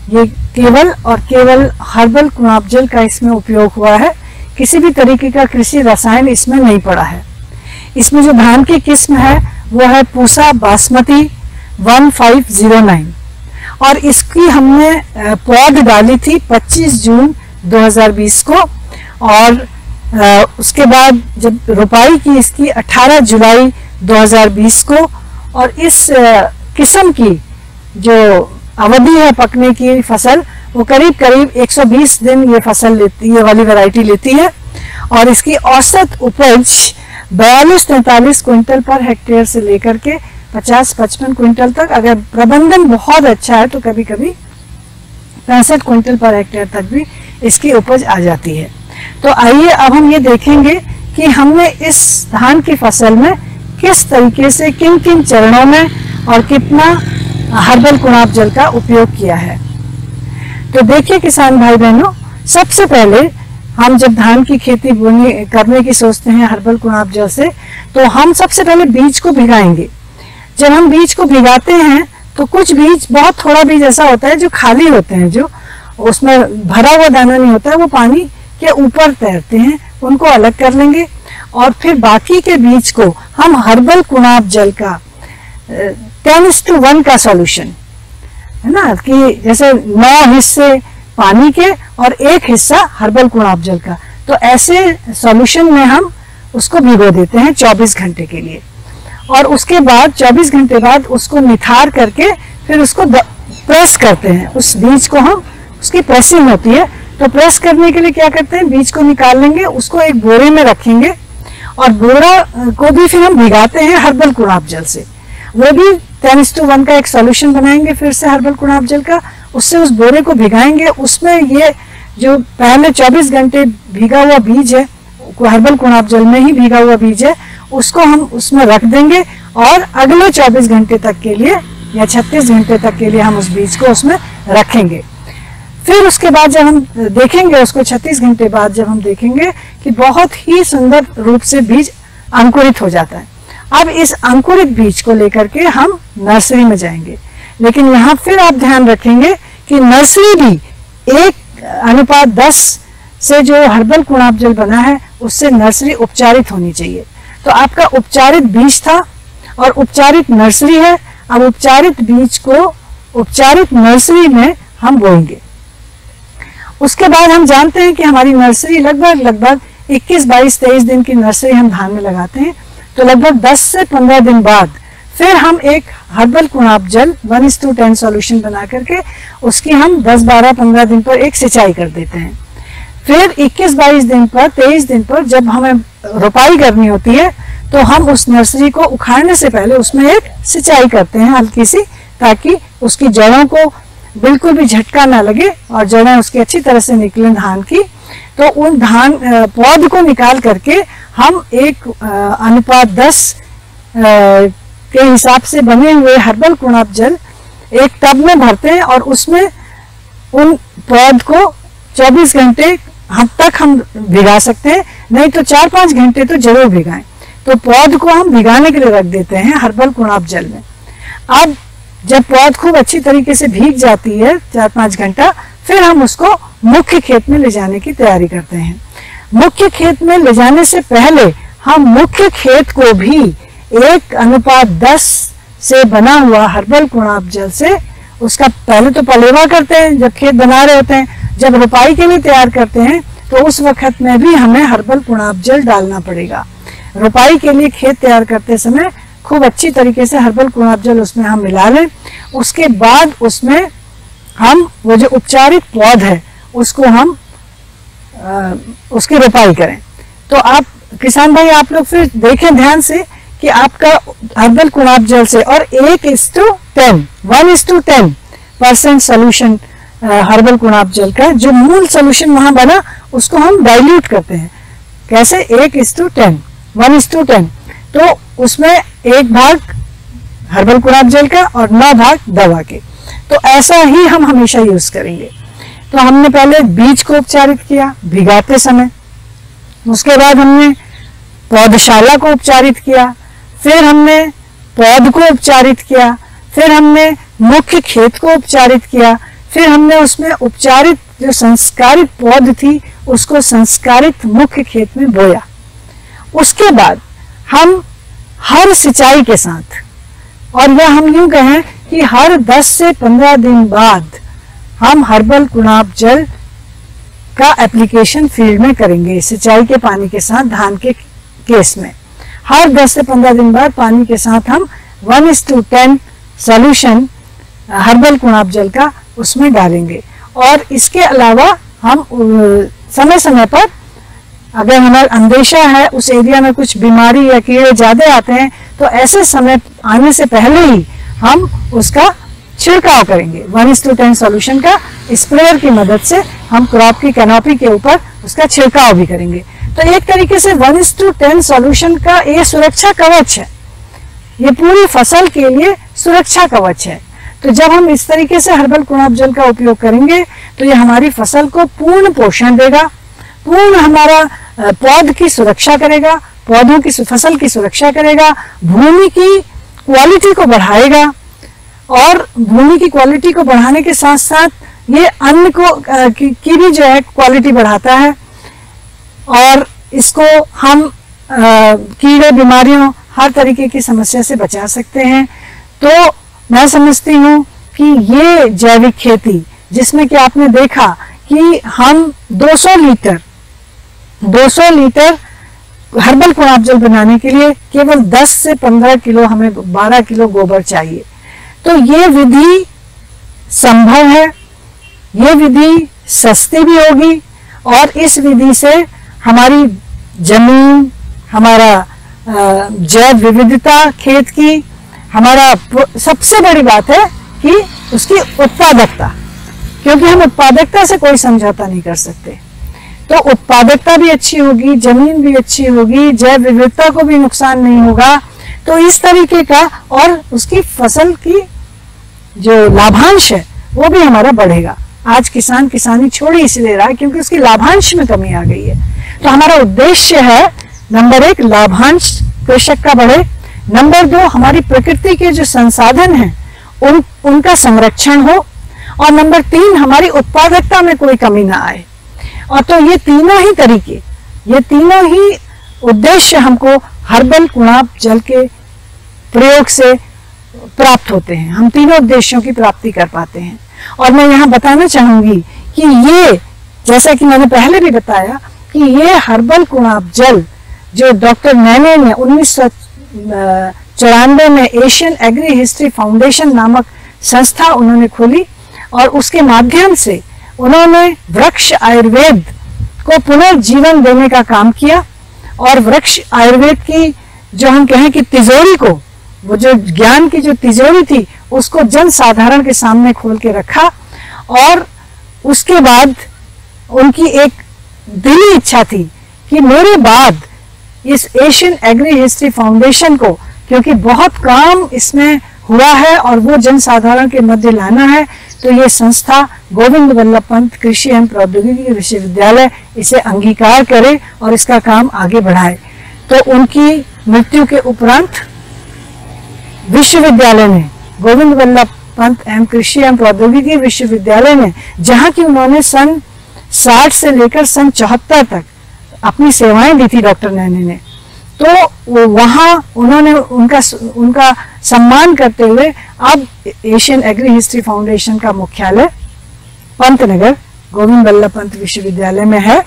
Speaker 2: ये केवल और केवल हर्बल कुणाप जल का इसमें उपयोग हुआ है। किसी भी तरीके का कृषि रसायन इसमें नहीं पड़ा है। इसमें जो धान की किस्म है वो है पूसा बासमती 1509 और इसकी हमने पौध डाली थी 25 जून 2020 को और उसके बाद जब रोपाई की इसकी 18 जुलाई 2020 को। और इस किस्म की जो अवधि है पकने की फसल वो करीब करीब 120 दिन ये फसल लेती, ये वाली वैरायटी लेती है और इसकी औसत उपज 42-43 क्विंटल पर हेक्टेयर से लेकर के 50-55 क्विंटल तक, अगर प्रबंधन बहुत अच्छा है तो कभी कभी 65 क्विंटल पर हेक्टेयर तक भी इसकी उपज आ जाती है। तो आइए अब हम ये देखेंगे कि हमने इस धान की फसल में किस तरीके से किन किन चरणों में और कितना हर्बल कुणाप जल का उपयोग किया है। तो देखिए किसान भाई बहनों, सबसे पहले हम जब धान की खेती करने की सोचते हैं हर्बल कुणाप जल से, तो हम सबसे पहले बीज को भिगाएंगे। जब हम बीज को भिगाते हैं तो कुछ बीज, बहुत थोड़ा बीज ऐसा होता है जो खाली होते हैं, जो उसमें भरा हुआ दाना नहीं होता है, वो पानी के ऊपर तैरते हैं, उनको अलग कर लेंगे और फिर बाकी के बीज को हम हर्बल कुणाप जल का 10:1 का सॉल्यूशन है ना, कि जैसे 9 हिस्से पानी के और 1 हिस्सा हर्बल कुणाप जल का, तो ऐसे सॉल्यूशन में हम उसको भिगो देते हैं 24 घंटे के लिए। और उसके बाद 24 घंटे बाद उसको निथार करके फिर उसको प्रेस करते हैं। उस बीज को हम, उसकी प्रेसिंग होती है, तो प्रेस करने के लिए क्या करते हैं, बीज को निकाल लेंगे, उसको एक बोरे में रखेंगे और बोरा को भी फिर हम भिगाते हैं हर्बल कुणाप जल से। वो भी 10:1 का एक सॉल्यूशन बनाएंगे फिर से हर्बल कुणाप जल का, उससे उस बोरे को भिगाएंगे। उसमें ये जो पहले 24 घंटे भीगा हुआ बीज है, हर्बल कुणाप जल में ही भीगा हुआ बीज है, उसको हम उसमें रख देंगे और अगले 24 घंटे तक के लिए या 36 घंटे तक के लिए हम उस बीज को उसमें रखेंगे। फिर उसके बाद जब हम देखेंगे उसको 36 घंटे बाद जब हम देखेंगे कि बहुत ही सुंदर रूप से बीज अंकुरित हो जाता है। अब इस अंकुरित बीज को लेकर के हम नर्सरी में जाएंगे, लेकिन यहाँ फिर आप ध्यान रखेंगे कि नर्सरी भी 1:10 से जो हर्बल कुणाप जल बना है उससे नर्सरी उपचारित होनी चाहिए। तो आपका उपचारित बीज था और उपचारित नर्सरी है। अब उपचारित बीज को उपचारित नर्सरी में हम बोएंगे। उसके बाद हम जानते हैं कि हमारी नर्सरी लगभग 21, 22, 23 दिन की नर्सरी हम धान में लगाते हैं, तो लगभग 10 से 15 दिन बाद फिर हम एक हर्बल कुणाप जल 1:10 सॉल्यूशन बना करके उसकी हम 10, 12, 15 दिन पर एक सिंचाई कर देते हैं। फिर 21, 22 दिन पर, 23 दिन पर जब हमें रोपाई करनी होती है तो हम उस नर्सरी को उखाड़ने से पहले उसमें एक सिंचाई करते हैं हल्की सी, ताकि उसकी जड़ों को बिल्कुल भी झटका ना लगे और जड़ें उसकी अच्छी तरह से निकलें धान की। तो उन धान पौध को निकाल करके हम 1:10 के हिसाब से बने हुए हर्बल कुणाप जल एक टब में भरते हैं और उसमें उन पौध को 24 घंटे तक हम भिगा सकते हैं, नहीं तो 4-5 घंटे तो जरूर भिगाएं। तो पौध को हम भिगाने के लिए रख देते हैं हर्बल कुणाप जल में। अब जब पौध खूब अच्छी तरीके से भीग जाती है 4-5 घंटा, फिर हम उसको मुख्य खेत में ले जाने की तैयारी करते हैं। मुख्य खेत में ले जाने से पहले हम मुख्य खेत को भी 1:10 से बना हुआ हर्बल कुणाप जल से उसका पहले तो पलेवा करते हैं जब खेत बना रहे होते हैं। जब रोपाई के लिए तैयार करते हैं तो उस वक्त में भी हमें हर्बल कुणाप जल डालना पड़ेगा। रोपाई के लिए खेत तैयार करते समय खूब अच्छी तरीके से हर्बल कुणाप जल उसमें हम मिला लें। उसके बाद उसमें हम वो जो उपचारित पौध है उसको हम उसकी रोपाई करें। तो आप किसान भाई आप लोग फिर देखें ध्यान से कि आपका हर्बल कुणाप जल से और 1:10% सोल्यूशन हर्बल कुणाप जल का जो मूल सोल्यूशन वहां बना उसको हम डाइल्यूट करते हैं। कैसे? 1:10 तो उसमें 1 भाग हर्बल कुणाप जल का और 9 भाग दवा के। तो ऐसा ही हम हमेशा यूज करेंगे। तो हमने पहले बीज को उपचारित किया भिगाते समय, उसके बाद हमने पौधशाला को उपचारित किया, फिर हमने पौध को उपचारित किया, फिर हमने मुख्य खेत को उपचारित किया, फिर हमने उसमें उपचारित जो संस्कारित पौध थी उसको संस्कारित मुख्य खेत में बोया। उसके बाद हम हर सिंचाई के साथ, और यह हम यूं कहें कि हर 10 से 15 दिन बाद हम हर्बल कुणाप जल का एप्लीकेशन फील्ड में करेंगे सिंचाई के पानी के साथ। धान के केस में हर 10 से 15 दिन बाद पानी के साथ हम 1:10 सॉल्यूशन हर्बल कुणाप जल का उसमें डालेंगे। और इसके अलावा हम समय समय पर अगर हमारा अंदेशा है उस एरिया में कुछ बीमारी या कीड़े ज्यादा आते हैं तो ऐसे समय आने से पहले ही हम उसका छिड़काव करेंगे। 1:10 सॉल्यूशन का स्प्रेयर की मदद से हम क्रॉप की कैनोपी के ऊपर उसका छिड़काव भी करेंगे। तो एक तरीके से 1:10 सॉल्यूशन का ये सुरक्षा कवच है, ये पूरी फसल के लिए सुरक्षा कवच है। तो जब हम इस तरीके से हर्बल कुणाप जल का उपयोग करेंगे तो ये हमारी फसल को पूर्ण पोषण देगा, पूर्ण हमारा पौध की सुरक्षा करेगा, पौधों की फसल की सुरक्षा करेगा, भूमि की क्वालिटी को बढ़ाएगा और भूमि की क्वालिटी को बढ़ाने के साथ साथ ये अन्न को की भी जो है क्वालिटी बढ़ाता है। और इसको हम कीड़े बीमारियों हर तरीके की समस्या से बचा सकते हैं। तो मैं समझती हूँ कि ये जैविक खेती जिसमें कि आपने देखा कि हम 200 लीटर हर्बल कुणाप जल बनाने के लिए केवल 10 से 15 किलो, हमें 12 किलो गोबर चाहिए। तो ये विधि संभव है, ये विधि सस्ती भी होगी और इस विधि से हमारी जमीन, हमारा जैव विविधता खेत की, हमारा सबसे बड़ी बात है कि उसकी उत्पादकता, क्योंकि हम उत्पादकता से कोई समझौता नहीं कर सकते। तो उत्पादकता भी अच्छी होगी, जमीन भी अच्छी होगी, जैव विविधता को भी नुकसान नहीं होगा। तो इस तरीके का और उसकी फसल की जो लाभांश है वो भी हमारा बढ़ेगा। आज किसान किसानी छोड़ ही इसलिए रहा है क्योंकि उसकी लाभांश में कमी आ गई है। तो हमारा उद्देश्य है नंबर 1 लाभांश कृषक का बढ़े, नंबर 2 हमारी प्रकृति के जो संसाधन हैं उनका संरक्षण हो, और नंबर 3 हमारी उत्पादकता में कोई कमी ना आए। और तो ये तीनों ही तरीके, ये तीनों ही उद्देश्य हमको हर्बल कुणाप जल के प्रयोग से प्राप्त होते हैं। हम तीनों उद्देश्यों की प्राप्ति कर पाते हैं। और मैं यहाँ बताना चाहूंगी कि ये, जैसा कि मैंने पहले भी बताया, कि ये हर्बल कुणाप जल जो डॉक्टर नैने ने 1994 में एशियन एग्री हिस्ट्री फाउंडेशन नामक संस्था उन्होंने खोली, और उसके माध्यम से उन्होंने वृक्ष आयुर्वेद को पुनर्जीवन देने का काम किया। और वृक्ष आयुर्वेद की जो हम कहें कि तिजोरी को, वो जो ज्ञान की जो तिजोरी थी, उसको जन साधारण के सामने खोल के रखा। और उसके बाद उनकी एक दिली इच्छा थी कि मेरे बाद इस एशियन एग्री हिस्ट्री फाउंडेशन को, क्योंकि बहुत काम इसमें हुआ है और वो जन साधारण के मध्य लाना है, तो ये संस्था गोविंद वल्लभ पंत कृषि एवं प्रौद्योगिकी विश्वविद्यालय इसे अंगीकार करे और इसका काम आगे बढ़ाए। तो उनकी मृत्यु के उपरांत विश्वविद्यालय ने, गोविंद वल्लभ पंत एवं कृषि एवं प्रौद्योगिकी विश्वविद्यालय ने, जहाँ की उन्होंने सन 60 से लेकर सन 74 तक अपनी सेवाएं दी थी डॉक्टर नैने ने, तो वहाँ उन्होंने उनका सम्मान करते हुए अब एशियन एग्री हिस्ट्री फाउंडेशन का मुख्यालय पंतनगर गोविंद वल्लभ पंत विश्वविद्यालय में है।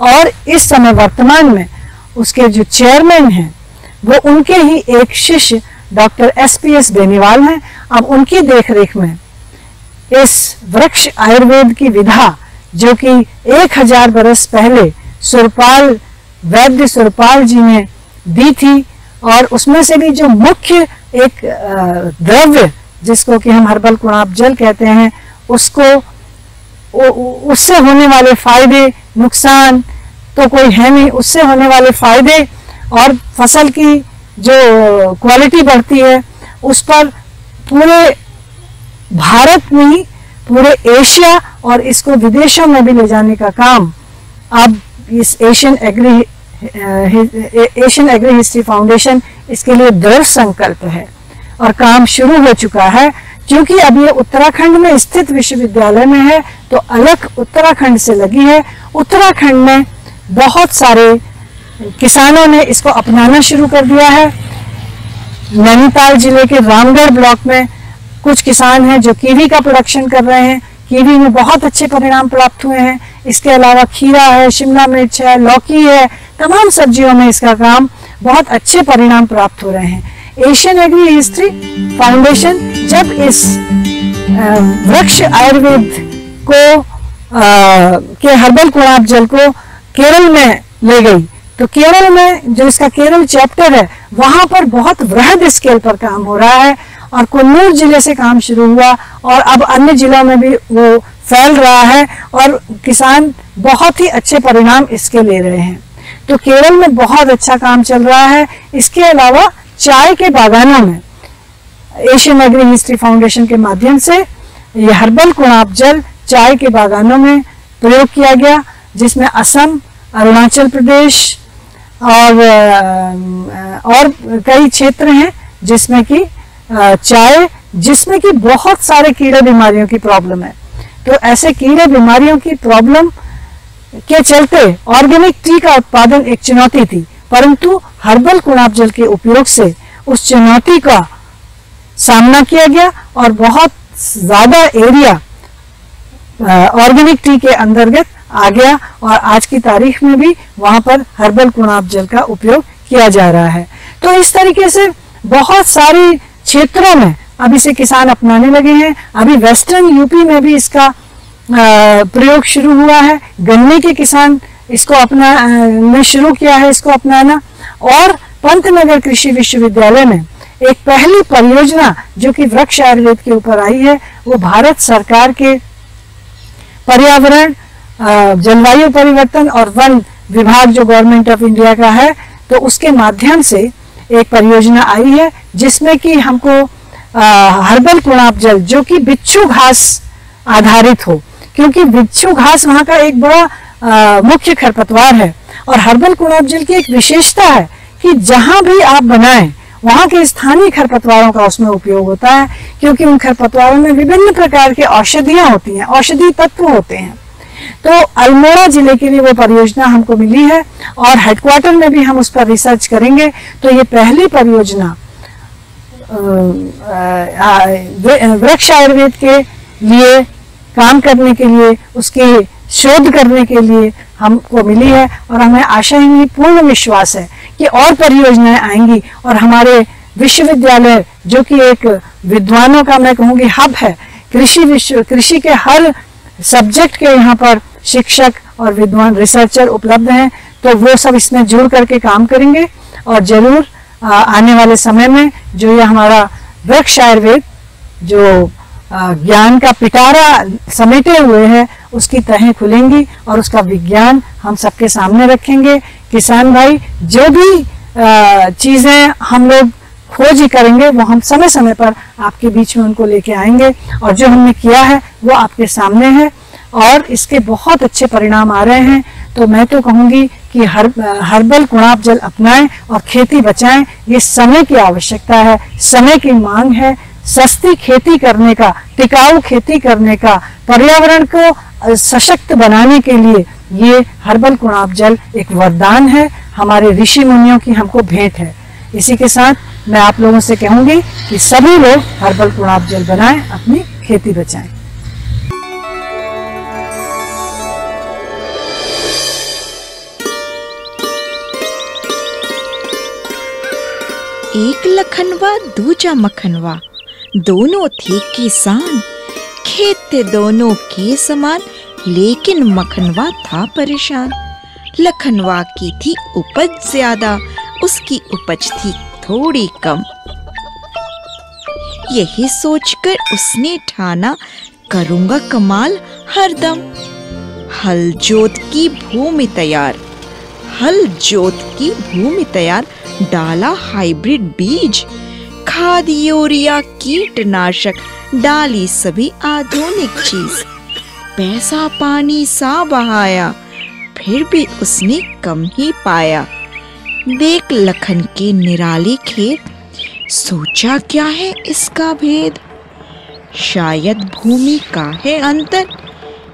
Speaker 2: और इस समय वर्तमान में उसके जो चेयरमैन हैं वो उनके ही एक शिष्य डॉक्टर SPS बेनीवाल हैं। अब उनकी देखरेख में इस वृक्ष आयुर्वेद की विधा, जो कि 1000 बरस पहले सुरपाल वैद्य सुरपाल जी ने दी थी, और उसमें से भी जो मुख्य एक द्रव्य जिसको कि हम हर्बल कुणाप जल कहते हैं, उसको उससे होने वाले फायदे, नुकसान तो कोई है नहीं, उससे होने वाले फायदे और फसल की जो क्वालिटी बढ़ती है, उस पर पूरे भारत में ही, पूरे एशिया और इसको विदेशों में भी ले जाने का काम अब इस एशियन एग्री हिस्ट्री फाउंडेशन इसके लिए दृढ़ संकल्प है और काम शुरू हो चुका है। क्योंकि अब ये उत्तराखंड में स्थित विश्वविद्यालय में है, तो अलग उत्तराखंड से लगी है। उत्तराखंड में बहुत सारे किसानों ने इसको अपनाना शुरू कर दिया है। नैनीताल जिले के रामगढ़ ब्लॉक में कुछ किसान हैं जो कीवी का प्रोडक्शन कर रहे हैं। कीवी में बहुत अच्छे परिणाम प्राप्त हुए हैं। इसके अलावा खीरा है, शिमला मिर्च है, लौकी है, तमाम सब्जियों में इसका काम बहुत अच्छे परिणाम प्राप्त हो रहे हैं। एशियन एग्री हिस्ट्री फाउंडेशन जब इस वृक्ष आयुर्वेद को के हर्बल कुणाप जल को केरल में ले गई, तो केरल में जो इसका केरल चैप्टर है, वहां पर बहुत वृहद स्केल पर काम हो रहा है और कुन्नूर जिले से काम शुरू हुआ और अब अन्य जिलों में भी वो फैल रहा है और किसान बहुत ही अच्छे परिणाम इसके ले रहे हैं। तो केरल में बहुत अच्छा काम चल रहा है। इसके अलावा चाय के बागानों में एशियन एग्री हिस्ट्री फाउंडेशन के माध्यम से ये हर्बल कुणाप जल चाय के बागानों में प्रयोग किया गया, जिसमें असम, अरुणाचल प्रदेश और कई क्षेत्र हैं जिसमें कि चाय, जिसमें कि बहुत सारे कीड़े बीमारियों की प्रॉब्लम है। तो ऐसे कीड़े बीमारियों की प्रॉब्लम के चलते ऑर्गेनिक टी का उत्पादन एक चुनौती थी, परंतु हर्बल कुणाप जल के उपयोग से उस चुनौती का सामना किया गया और बहुत ज्यादा एरिया ऑर्गेनिक टी के अंतर्गत आ गया और आज की तारीख में भी वहां पर हर्बल कुणाप जल का उपयोग किया जा रहा है। तो इस तरीके से बहुत सारे क्षेत्रों में अब इसे किसान अपनाने लगे हैं। अभी वेस्टर्न यूपी में भी इसका प्रयोग शुरू हुआ है। गन्ने के किसान इसको अपना शुरू किया है इसको अपनाना। और पंतनगर कृषि विश्वविद्यालय में एक पहली परियोजना जो कि वृक्ष आयुर्वेद के ऊपर आई है, वो भारत सरकार के पर्यावरण, जलवायु परिवर्तन और वन विभाग जो गवर्नमेंट ऑफ इंडिया का है, तो उसके माध्यम से एक परियोजना आई है जिसमें कि हमको हर्बल कुणाप जल जो कि बिच्छू घास आधारित हो, क्योंकि बिच्छू घास वहाँ का एक बड़ा मुख्य खरपतवार है। और हर्बल कुणाप जल की एक विशेषता है कि जहां भी आप बनाएं वहां के स्थानीय खरपतवारों का उसमें उपयोग होता है, क्योंकि उन खरपतवारों में विभिन्न प्रकार की औषधियां होती हैं, औषधीय तत्व होते हैं। तो अल्मोड़ा जिले के लिए वो परियोजना हमको मिली है और हेडक्वार्टर में भी हम उस पर रिसर्च करेंगे। तो ये पहली परियोजना वृक्ष आयुर्वेद के लिए काम करने के लिए, उसके शोध करने के लिए हमको मिली है। और हमें आशा ही पूर्ण विश्वास है कि और परियोजनाएं आएंगी और हमारे विश्वविद्यालय जो कि एक विद्वानों का मैं कहूँगी हब है, कृषि के हर सब्जेक्ट के यहाँ पर शिक्षक और विद्वान रिसर्चर उपलब्ध हैं, तो वो सब इसमें जुड़ करके काम करेंगे। और जरूर आने वाले समय में जो ये हमारा वृक्ष आयुर्वेद जो ज्ञान का पिटारा समेटे हुए है उसकी तहें खुलेंगी और उसका विज्ञान हम सबके सामने रखेंगे। किसान भाई जो भी चीजें हम लोग खोज करेंगे वो हम समय समय पर आपके बीच में उनको लेके आएंगे, और जो हमने किया है वो आपके सामने है और इसके बहुत अच्छे परिणाम आ रहे हैं। तो मैं तो कहूँगी कि हर्बल कुणाप जल अपनाएं और खेती बचाएं। ये समय की आवश्यकता है, समय की मांग है। सस्ती खेती करने का, टिकाऊ खेती करने का, पर्यावरण को सशक्त बनाने के लिए ये हर्बल कुणाप जल एक वरदान है, हमारे ऋषि मुनियों की हमको भेंट है। इसी के साथ मैं आप लोगों से कहूंगी कि सभी लोग हर्बल कुणाप जल बनाएं, अपनी खेती बचाएं।
Speaker 3: एक लखनवा दूजा मखनवा, दोनों थे किसान, खेत थे दोनों के समान, लेकिन मखनवा था परेशान। लखनवा की थी उपज ज्यादा, उसकी उपज थी थोड़ी कम। यही सोचकर उसने ठाना, करूंगा कमाल हरदम। हल जोत की भूमि तैयार, हल जोत की भूमि तैयार, डाला हाइब्रिड बीज, खाद यूरिया कीटनाशक, डाली सभी आधुनिक चीज। पैसा पानी सा बहाया, फिर भी उसने कम ही पाया। देख लखन के निराले खेत, सोचा क्या है इसका भेद। शायद भूमि का है अंतर,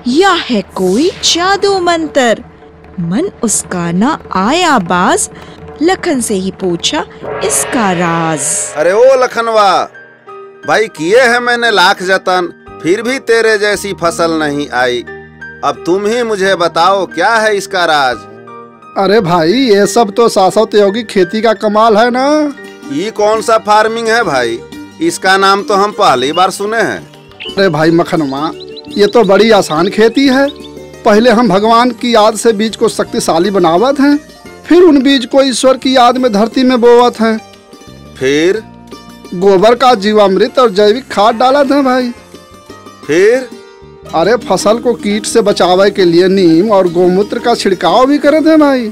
Speaker 3: या है कोई जादू मंतर। मन उसका न आया बाज, लखन से ही पूछा इसका राज।
Speaker 4: अरे ओ लखनवा भाई, किए है मैंने लाख जतन, फिर भी तेरे जैसी फसल नहीं आई। अब तुम ही मुझे बताओ क्या है इसका राज।
Speaker 5: अरे भाई, ये सब तो शाश्वत योगी खेती का कमाल है ना।
Speaker 4: ये कौन सा फार्मिंग है भाई, इसका नाम तो हम पहली बार सुने हैं।
Speaker 5: अरे भाई मखनवा, ये तो बड़ी आसान खेती है। पहले हम भगवान की याद से बीज को शक्तिशाली बनावत हैं, फिर उन बीज को ईश्वर की याद में धरती में बोवत हैं।
Speaker 4: फिर
Speaker 5: गोबर का जीवामृत और जैविक खाद डालत हैं भाई।
Speaker 4: फिर
Speaker 5: अरे फसल को कीट से बचावे के लिए नीम और गोमूत्र का छिड़काव भी करते हैं भाई।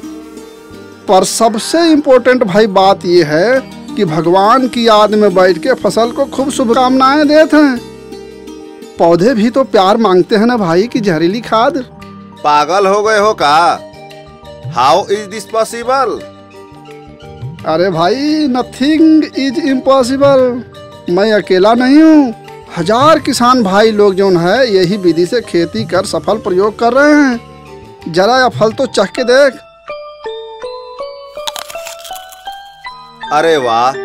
Speaker 5: पर सबसे इम्पोर्टेंट भाई बात ये है कि भगवान की याद में बैठ के फसल को खूब शुभकामनाएं देते हैं। पौधे भी तो प्यार मांगते हैं ना भाई कि जहरीली खाद।
Speaker 4: पागल हो गए हो का? How is this possible?
Speaker 5: अरे भाई, नथिंग इज इम्पॉसिबल। मैं अकेला नहीं हूँ, 1000 किसान भाई लोग जो है यही विधि से खेती कर सफल प्रयोग कर रहे हैं। जरा यह फल तो चख के देख।
Speaker 4: अरे वाह,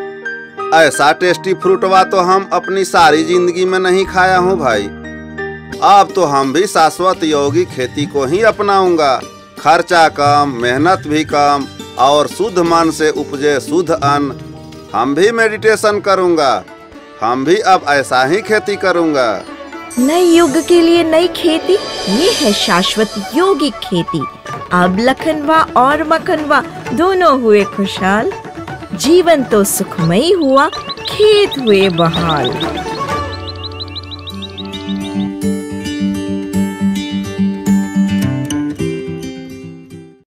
Speaker 4: ऐसा टेस्टी फ्रूटवा तो हम अपनी सारी जिंदगी में नहीं खाया हूँ भाई। अब तो हम भी शाश्वत योगी खेती को ही अपनाऊंगा। खर्चा कम, मेहनत भी कम और शुद्ध मन से उपजे शुद्ध अन्न। हम भी मेडिटेशन करूंगा, हम भी अब ऐसा ही खेती करूंगा।
Speaker 3: नए युग के लिए नई खेती, ये है शाश्वत योगिक खेती। अब लखनवा और मखनवा दोनों हुए खुशहाल, जीवन तो सुखमयी हुआ, खेत हुए बहाल।